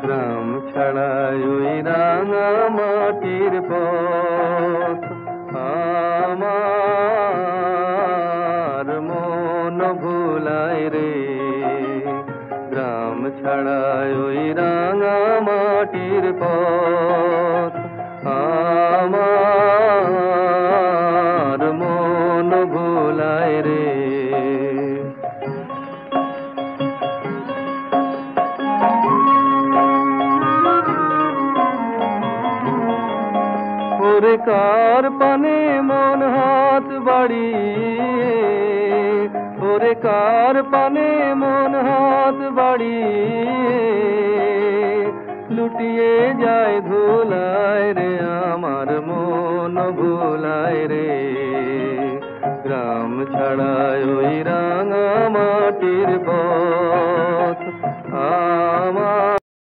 গ্রাম ছাড়াই ওই রাঙা মাটির পথ আমার মন ভুলায় রে। গ্রাম ছাড়াই ওই রাঙা মাটির পথ আমার মন ভুলায় রে। ওরে কার পানে মন হাত বাড়িয়ে, ওরে কার পানে মন হাত বাড়িয়ে লুটিয়ে যায় ধুলায় রে, আমার মন ভুলায় রে। গ্রাম ছাড়ায় ওই